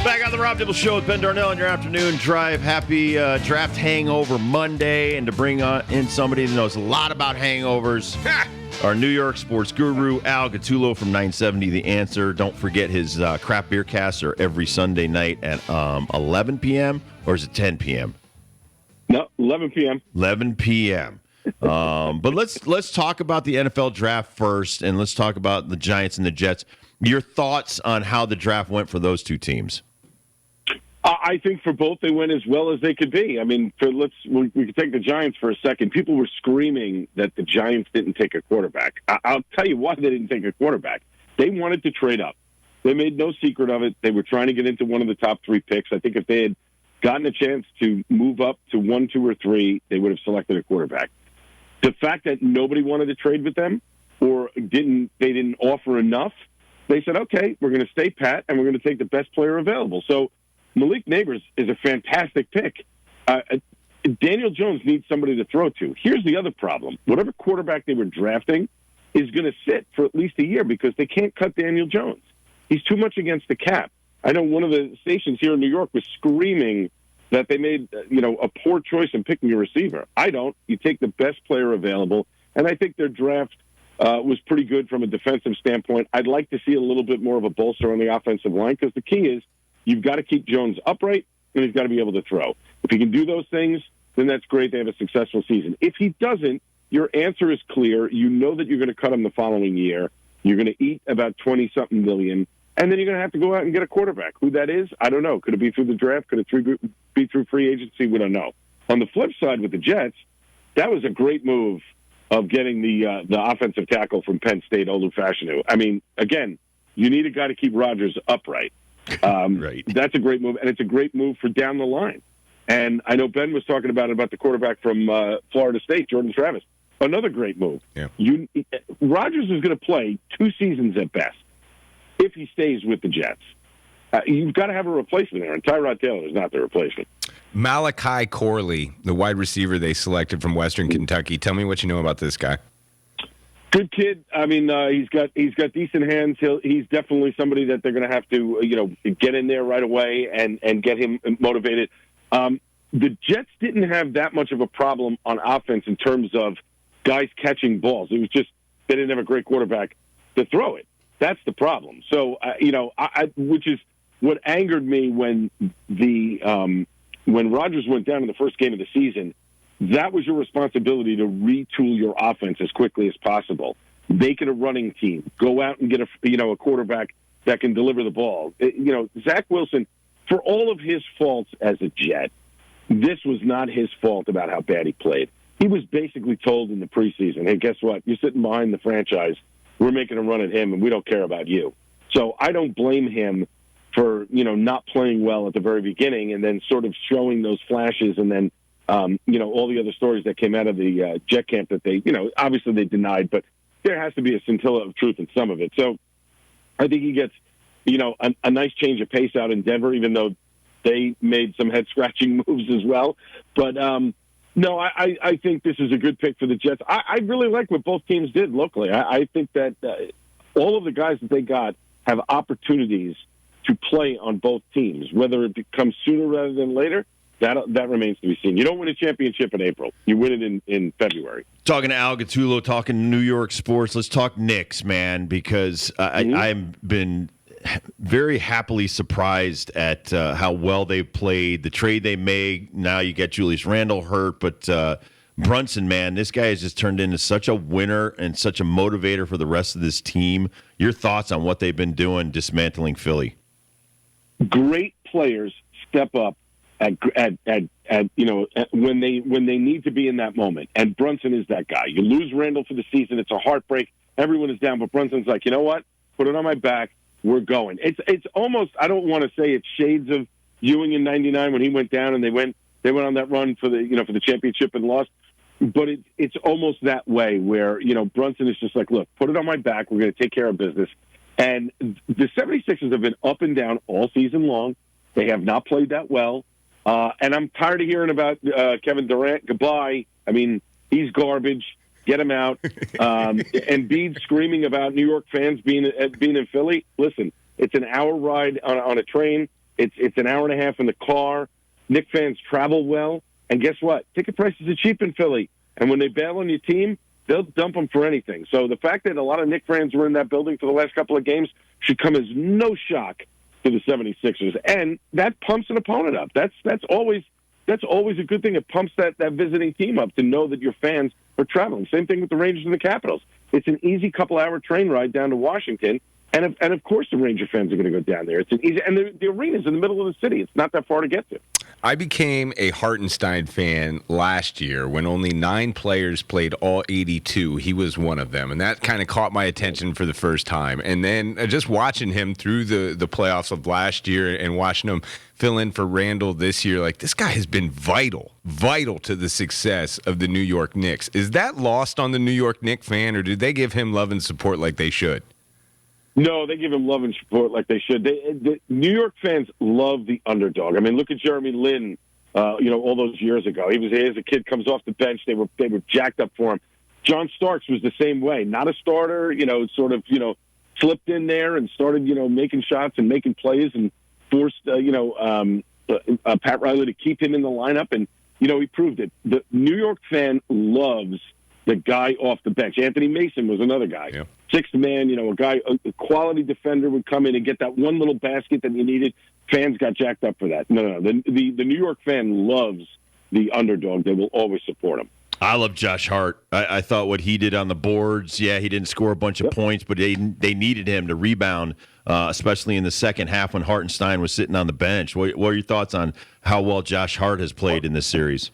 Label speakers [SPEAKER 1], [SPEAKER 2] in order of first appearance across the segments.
[SPEAKER 1] Back on the Rob Dibble Show with Ben Darnell on your afternoon drive. Happy Draft Hangover Monday. And to bring in somebody that knows a lot about hangovers, our New York sports guru, Al Gatulo from 970 The Answer. Don't forget his craft beer casts are every Sunday night at 11 p.m. or is it 10 p.m.?
[SPEAKER 2] No, 11 p.m.
[SPEAKER 1] 11 p.m. But let's talk about the NFL draft first, and let's talk about the Giants and the Jets. Your thoughts on how the draft went for those two teams?
[SPEAKER 2] I think for both they went as well as they could be. I mean, we could take the Giants for a second. People were screaming that the Giants didn't take a quarterback. I'll tell you why they didn't take a quarterback. They wanted to trade up. They made no secret of it. They were trying to get into one of the top three picks. I think if they had gotten a chance to move up to 1, 2, or 3, they would have selected a quarterback. The fact that nobody wanted to trade with them or they didn't offer enough, they said, okay, we're going to stay pat and we're going to take the best player available. So Malik Neighbors is a fantastic pick. Daniel Jones needs somebody to throw to. Here's the other problem. Whatever quarterback they were drafting is going to sit for at least a year because they can't cut Daniel Jones. He's too much against the cap. I know one of the stations here in New York was screaming that they made a poor choice in picking a receiver. I don't. You take the best player available, and I think their draft was pretty good from a defensive standpoint. I'd like to see a little bit more of a bolster on the offensive line because the key is you've got to keep Jones upright, and he's got to be able to throw. If he can do those things, then that's great. They have a successful season. If he doesn't, your answer is clear. You know that you're going to cut him the following year. You're going to eat about 20-something million, and then you're going to have to go out and get a quarterback. Who that is, I don't know. Could it be through the draft? Could it be through free agency? We don't know. On the flip side with the Jets, that was a great move of getting the offensive tackle from Penn State, Olu Fashanu. I mean, again, you need a guy to keep Rodgers upright.
[SPEAKER 1] Right. That's
[SPEAKER 2] a great move, and it's a great move for down the line. And I know Ben was talking about the quarterback from Florida State, Jordan Travis. Another great move.
[SPEAKER 1] Yeah.
[SPEAKER 2] Rodgers is going to play 2 seasons at best if he stays with the Jets. You've got to have a replacement there, and Tyrod Taylor is not the replacement.
[SPEAKER 3] Malachi Corley, the wide receiver they selected from Western Kentucky. Tell me what you know about this guy.
[SPEAKER 2] Good kid. I mean, he's got decent hands. He's definitely somebody that they're going to have to get in there right away and get him motivated. The Jets didn't have that much of a problem on offense in terms of guys catching balls. It was just they didn't have a great quarterback to throw it. That's the problem. So which is what angered me when Rodgers went down in the first game of the season. That was your responsibility to retool your offense as quickly as possible. Make it a running team. Go out and get a quarterback that can deliver the ball. Zach Wilson, for all of his faults as a Jet, this was not his fault about how bad he played. He was basically told in the preseason, hey, guess what? You're sitting behind the franchise. We're making a run at him, and we don't care about you. So I don't blame him for, not playing well at the very beginning and then sort of showing those flashes and then, all the other stories that came out of the Jet camp that they, obviously they denied, but there has to be a scintilla of truth in some of it. So I think he gets, a nice change of pace out in Denver, even though they made some head-scratching moves as well. But, no, I think this is a good pick for the Jets. I really like what both teams did locally. I think that all of the guys that they got have opportunities to play on both teams. Whether it comes sooner rather than later, that remains to be seen. You don't win a championship in April. You win it in February.
[SPEAKER 1] Talking to Al Gatulo, talking New York sports. Let's talk Knicks, man, because I've been very happily surprised at how well they've played. The trade they made, now you get Julius Randle hurt, but Brunson, man, this guy has just turned into such a winner and such a motivator for the rest of this team. Your thoughts on what they've been doing dismantling Philly?
[SPEAKER 2] Great players step up at when they need to be in that moment, and Brunson is that guy. You lose Randle for the season; it's a heartbreak. Everyone is down, but Brunson's like, you know what? Put it on my back. We're going. It's almost, I don't want to say it's shades of Ewing in '99 when he went down and they went on that run for the championship and lost. But it's almost that way where Brunson is just like, look, put it on my back. We're going to take care of business. And the 76ers have been up and down all season long. They have not played that well. And I'm tired of hearing about Kevin Durant. Goodbye. I mean, he's garbage. Get him out. And Bede screaming about New York fans being in Philly. Listen, it's an hour ride on a train. It's an hour and a half in the car. Knicks fans travel well. And guess what? Ticket prices are cheap in Philly. And when they bail on your team, they'll dump them for anything. So the fact that a lot of Knicks fans were in that building for the last couple of games should come as no shock to the 76ers. And that pumps an opponent up. That's always a good thing. It pumps that visiting team up to know that your fans are traveling. Same thing with the Rangers and the Capitals. It's an easy couple-hour train ride down to Washington. And of course the Ranger fans are going to go down there. It's an easy, and the arena's in the middle of the city. It's not that far to get to.
[SPEAKER 3] I became a Hartenstein fan last year when only 9 players played all 82. He was one of them, and that kind of caught my attention for the first time. And then just watching him through the playoffs of last year and watching him fill in for Randall this year, like, this guy has been vital to the success of the New York Knicks. Is that lost on the New York Knicks fan, or did they give him love and support like they should?
[SPEAKER 2] No, they give him love and support like they should. The New York fans love the underdog. I mean, look at Jeremy Lin. All those years ago, he was as a kid comes off the bench. They were jacked up for him. John Starks was the same way. Not a starter, slipped in there and started, making shots and making plays and forced, Pat Riley to keep him in the lineup. And he proved it. The New York fan loves the guy off the bench. Anthony Mason was another guy.
[SPEAKER 3] Yeah.
[SPEAKER 2] Sixth man, a quality defender would come in and get that one little basket that you needed. Fans got jacked up for that. No. The New York fan loves the underdog. They will always support him.
[SPEAKER 1] I love Josh Hart. I thought what he did on the boards, he didn't score a bunch of points, but they needed him to rebound, especially in the second half when Hartenstein was sitting on the bench. What are your thoughts on how well Josh Hart has played in this series?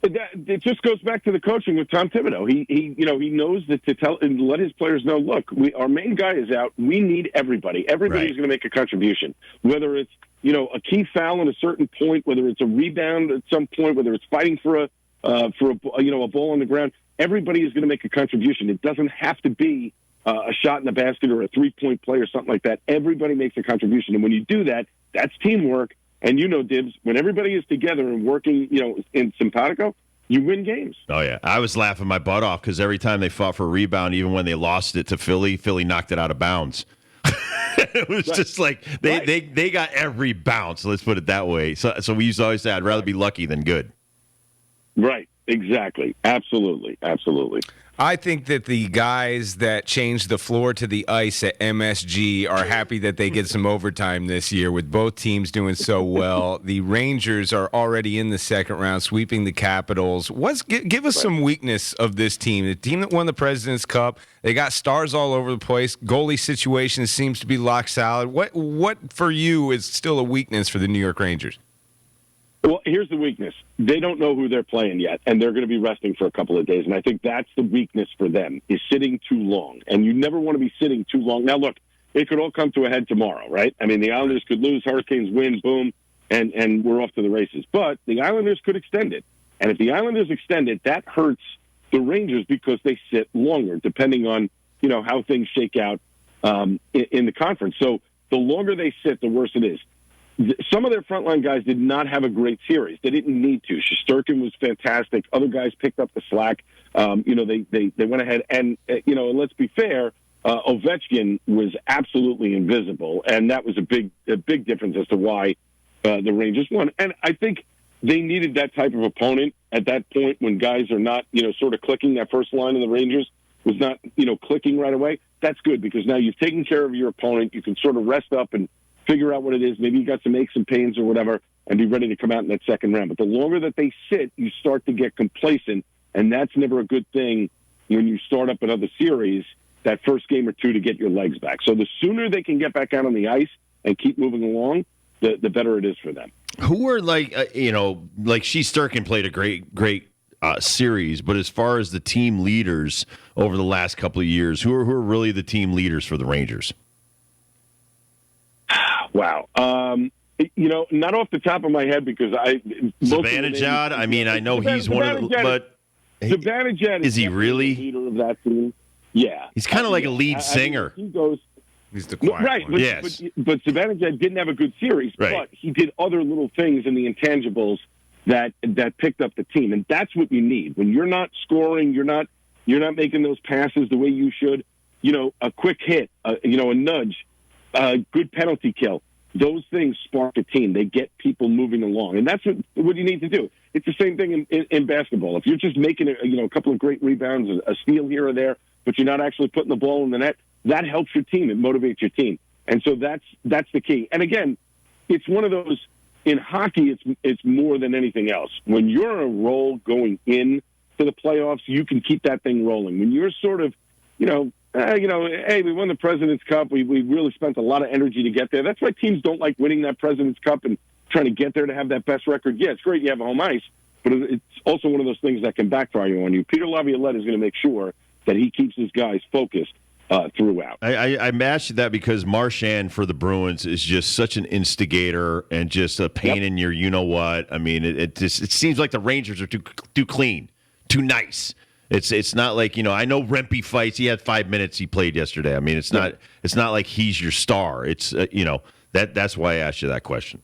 [SPEAKER 2] It just goes back to the coaching with Tom Thibodeau. He knows that to tell and let his players know, look, our main guy is out. We need everybody. Everybody's going to make a contribution, whether it's, a key foul at a certain point, whether it's a rebound at some point, whether it's fighting for a ball on the ground. Everybody is going to make a contribution. It doesn't have to be a shot in the basket or a 3-point play or something like that. Everybody makes a contribution. And when you do that, that's teamwork. And Dibs, when everybody is together and working, in simpatico, you win games.
[SPEAKER 1] Oh, yeah. I was laughing my butt off because every time they fought for a rebound, even when they lost it to Philly knocked it out of bounds. It was just like they got every bounce, let's put it that way. So we used to always say, I'd rather be lucky than good.
[SPEAKER 2] Right. Exactly. Absolutely.
[SPEAKER 3] I think that the guys that changed the floor to the ice at MSG are happy that they get some overtime this year with both teams doing so well. The Rangers are already in the second round, sweeping the Capitals. Give us some weakness of this team. The team that won the President's Cup, they got stars all over the place. Goalie situation seems to be lock solid. What for you is still a weakness for the New York Rangers?
[SPEAKER 2] Well, here's the weakness. They don't know who they're playing yet, and they're going to be resting for a couple of days. And I think that's the weakness for them, is sitting too long. And you never want to be sitting too long. Now, look, it could all come to a head tomorrow, right? I mean, the Islanders could lose, Hurricanes win, boom, and we're off to the races. But the Islanders could extend it. And if the Islanders extend it, that hurts the Rangers because they sit longer, depending on, how things shake out in the conference. So the longer they sit, the worse it is. Some of their frontline guys did not have a great series. They didn't need to. Shesterkin was fantastic. Other guys picked up the slack. They went ahead and, let's be fair, Ovechkin was absolutely invisible, and that was a big difference as to why the Rangers won. And I think they needed that type of opponent at that point when guys are not, sort of clicking. That first line of the Rangers was not, clicking right away. That's good because now you've taken care of your opponent. You can sort of rest up and figure out what it is. Maybe you got some aches and pains or whatever, and be ready to come out in that second round. But the longer that they sit, you start to get complacent, and that's never a good thing when you start up another series, that first game or two to get your legs back. So the sooner they can get back out on the ice and keep moving along, the better it is for them.
[SPEAKER 1] Who are like Shesterkin played a great series, but as far as the team leaders over the last couple of years, who are really the team leaders for the Rangers?
[SPEAKER 2] Wow. Not off the top of my head because
[SPEAKER 1] Zibanejad, I mean, I know he's one of the, but
[SPEAKER 2] Zibanejad
[SPEAKER 1] is he really
[SPEAKER 2] the leader of that team? Yeah.
[SPEAKER 1] He's kind of like a lead singer.
[SPEAKER 2] He goes.
[SPEAKER 3] He's the quiet
[SPEAKER 2] right,
[SPEAKER 3] one.
[SPEAKER 2] Yes. But Zibanejad didn't have a good series, but he did other little things in the intangibles that picked up the team, and that's what you need when you're not scoring, you're not making those passes the way you should. A quick hit, a nudge. Good penalty kill. those things spark a team. They get people moving along, and that's what you need to do. It's the same thing in basketball. If you're just making a couple of great rebounds, a steal here or there, but you're not actually putting the ball in the net, that helps your team. It motivates your team, and so that's the key. And again, it's one of those. In hockey, it's more than anything else. When you're on a roll going in to the playoffs, you can keep that thing rolling. When you're sort of, hey, we won the President's Cup. We really spent a lot of energy to get there. That's why teams don't like winning that President's Cup and trying to get there to have that best record. Yeah, it's great you have home ice, but it's also one of those things that can backfire on you. Peter Laviolette is going to make sure that he keeps his guys focused throughout.
[SPEAKER 1] I matched that because Marchand for the Bruins is just such an instigator and just a pain in your you-know-what. I mean, it seems like the Rangers are too clean, too nice. It's not like, I know Rempe fights. He had 5 minutes he played yesterday. I mean, it's not like he's your star. It's that's why I asked you that question.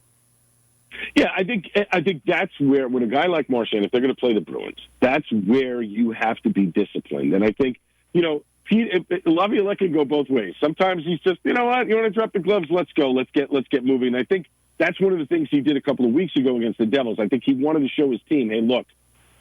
[SPEAKER 2] Yeah, I think that's where, when a guy like Marchand, if they're going to play the Bruins, that's where you have to be disciplined. And I think, Laviolette can go both ways. Sometimes he's just, you know what, you want to drop the gloves, let's go, let's get moving. And I think that's one of the things he did a couple of weeks ago against the Devils. I think he wanted to show his team, hey, look,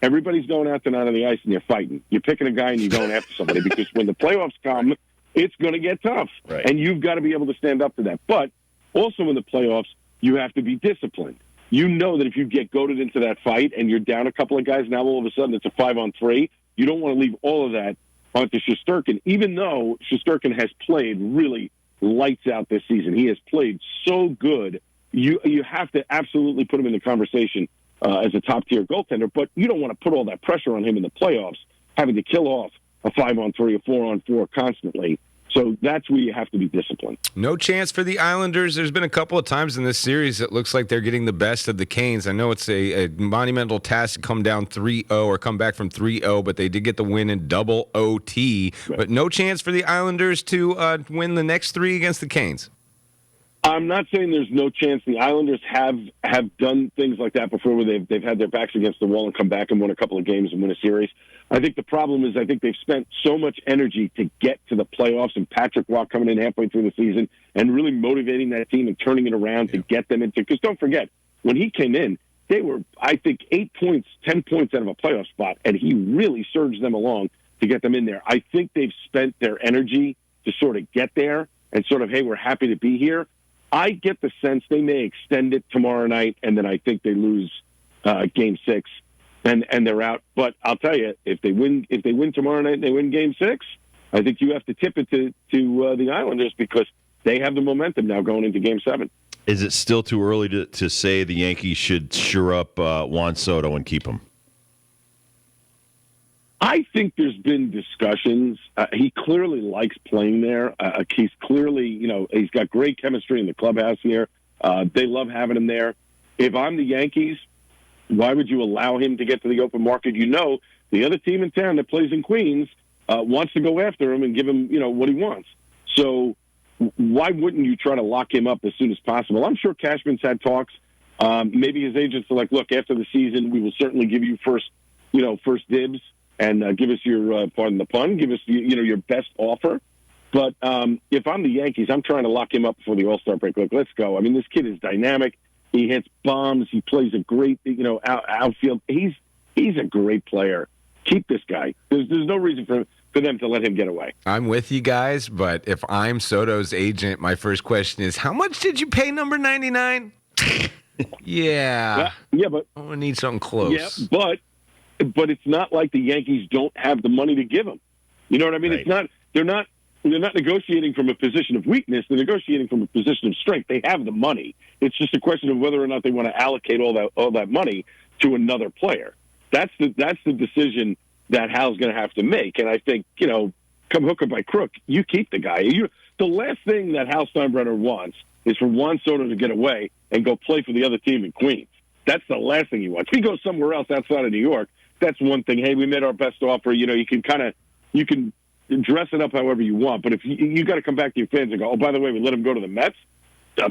[SPEAKER 2] everybody's going out tonight on the ice and you're fighting. You're picking a guy and you're going after somebody because when the playoffs come, it's going to get tough.
[SPEAKER 1] Right.
[SPEAKER 2] And you've got to be able to stand up to that. But also in the playoffs, you have to be disciplined. You know that if you get goaded into that fight and you're down a couple of guys, now all of a sudden it's a 5-on-3, you don't want to leave all of that onto Shesterkin, even though Shesterkin has played really lights out this season. He has played so good. You have to absolutely put him in the conversation as a top-tier goaltender, but you don't want to put all that pressure on him in the playoffs, having to kill off a 5-on-3, a 4-on-4 constantly. So that's where you have to be disciplined.
[SPEAKER 3] No chance for the Islanders. There's been a couple of times in this series it looks like they're getting the best of the Canes. I know it's a monumental task to come down 3-0 or come back from 3-0, but they did get the win in double OT. Right. But no chance for the Islanders to win the next three against the Canes.
[SPEAKER 2] I'm not saying there's no chance. The Islanders have done things like that before where they've had their backs against the wall and come back and won a couple of games and win a series. I think the problem is they've spent so much energy to get to the playoffs, and Patrick Roy coming in halfway through the season and really motivating that team and turning it around to get them into – because don't forget, when he came in, they were, I think, 8 points, 10 points out of a playoff spot, and he really surged them along to get them in there. I think they've spent their energy to sort of get there and sort of, hey, we're happy to be here. I get the sense they may extend it tomorrow night, and then I think they lose Game 6, and they're out. But I'll tell you, if they win tomorrow night and they win Game 6, I think you have to tip it to the Islanders because they have the momentum now going into Game 7.
[SPEAKER 1] Is it still too early to say the Yankees should sure up Juan Soto and keep him?
[SPEAKER 2] I think there's been discussions. He clearly likes playing there. He's clearly, he's got great chemistry in the clubhouse here. They love having him there. If I'm the Yankees, why would you allow him to get to the open market? The other team in town that plays in Queens wants to go after him and give him, what he wants. So why wouldn't you try to lock him up as soon as possible? I'm sure Cashman's had talks. Maybe his agents are like, look, after the season, we will certainly give you first dibs. And give us your, pardon the pun, give us, your best offer. But if I'm the Yankees, I'm trying to lock him up before the All-Star break. Look, let's go. I mean, this kid is dynamic. He hits bombs. He plays a great, outfield. He's a great player. Keep this guy. There's no reason for them to let him get away.
[SPEAKER 3] I'm with you guys, but if I'm Soto's agent, my first question is, how much did you pay number 99? Yeah,
[SPEAKER 2] but
[SPEAKER 3] I need something close.
[SPEAKER 2] Yeah, but it's not like the Yankees don't have the money to give him. You know what I mean? Right. It's not. They're not negotiating from a position of weakness. They're negotiating from a position of strength. They have the money. It's just a question of whether or not they want to allocate all that money to another player. That's the decision that Hal's going to have to make. And I think come hook or by crook, you keep the guy. The last thing that Hal Steinbrenner wants is for Juan Soto to get away and go play for the other team in Queens. That's the last thing he wants. If he goes somewhere else outside of New York, that's one thing. Hey, we made our best offer. You can dress it up however you want. But if you got to come back to your fans and go, oh, by the way, we let him go to the Mets,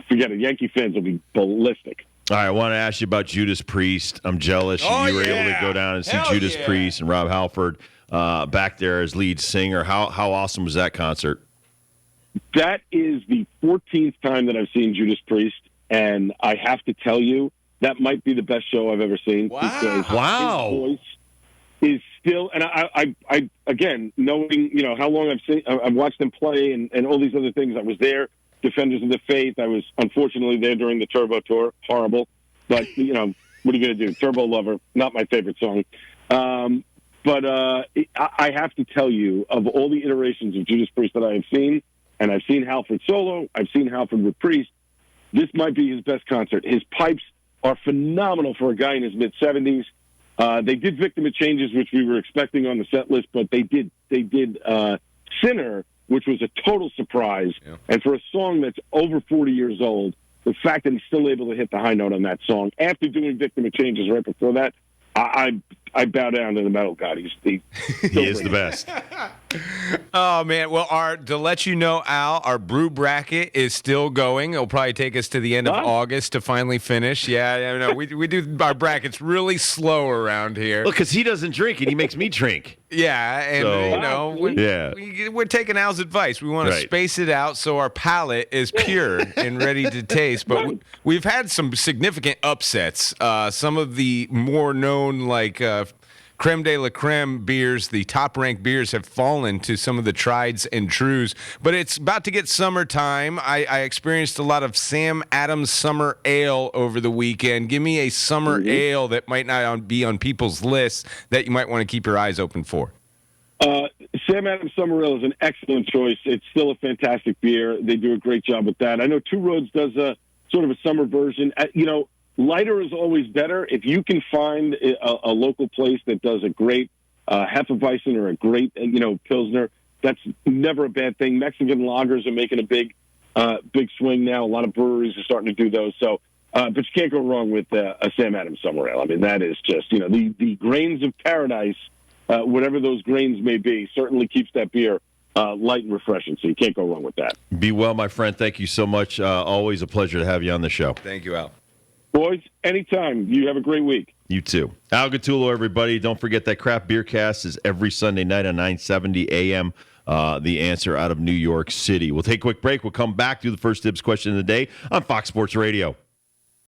[SPEAKER 2] forget it. Yankee fans will be ballistic.
[SPEAKER 1] All right, I want to ask you about Judas Priest. I'm jealous you were able to go down and see Judas Priest and Rob Halford back there as lead singer. How awesome was that concert?
[SPEAKER 2] That is the 14th time that I've seen Judas Priest. and I have to tell you, that might be the best show I've ever seen.
[SPEAKER 3] Wow.
[SPEAKER 1] Wow.
[SPEAKER 2] His voice is still, and I again, knowing, how long I've watched them play and all these other things. I was there, Defenders of the Faith. I was unfortunately there during the Turbo Tour. Horrible. But, what are you going to do? Turbo Lover, not my favorite song. But I have to tell you, of all the iterations of Judas Priest that I have seen, and I've seen Halford solo, I've seen Halford with Priest, this might be his best concert. His pipes are phenomenal for a guy in his mid-70s. They did Victim of Changes, which we were expecting on the set list, but they did Sinner, which was a total surprise. Yeah. And for a song that's over 40 years old, the fact that he's still able to hit the high note on that song after doing Victim of Changes right before that, I bow down to the metal god. He
[SPEAKER 1] is the best.
[SPEAKER 3] Oh, man. Well, to let you know, Al, our brew bracket is still going. It'll probably take us to the end of August to finally finish. Yeah, no, we do our brackets really slow around here.
[SPEAKER 1] Look, because he doesn't drink and he makes me drink.
[SPEAKER 3] Yeah, and we're taking Al's advice. We want to space it out so our palate is pure and ready to taste. But we've had some significant upsets. Some of the more known, creme de la creme beers, the top-ranked beers, have fallen to some of the trieds and trues. But it's about to get summertime. I experienced a lot of Sam Adams Summer Ale over the weekend. Give me a summer ale that might not be on people's lists that you might want to keep your eyes open for.
[SPEAKER 2] Sam Adams Summer Ale is an excellent choice. It's still a fantastic beer. They do a great job with that. I know Two Roads does a sort of a summer version. Lighter is always better. If you can find a local place that does a great Hefeweizen or a great, Pilsner, that's never a bad thing. Mexican lagers are making a big swing now. A lot of breweries are starting to do those. So, but you can't go wrong with a Sam Adams Summer Ale. I mean, that is just, the grains of paradise, whatever those grains may be, certainly keeps that beer light and refreshing. So you can't go wrong with that.
[SPEAKER 1] Be well, my friend. Thank you so much. Always a pleasure to have you on the show.
[SPEAKER 3] Thank you, Al.
[SPEAKER 2] Boys, anytime. You have a great week.
[SPEAKER 1] You too. Al Gatulo, everybody. Don't forget that Craft Beer Cast is every Sunday night at 9:70 a.m. The Answer out of New York City. We'll take a quick break. We'll come back to the First Dibs question of the day on Fox Sports Radio.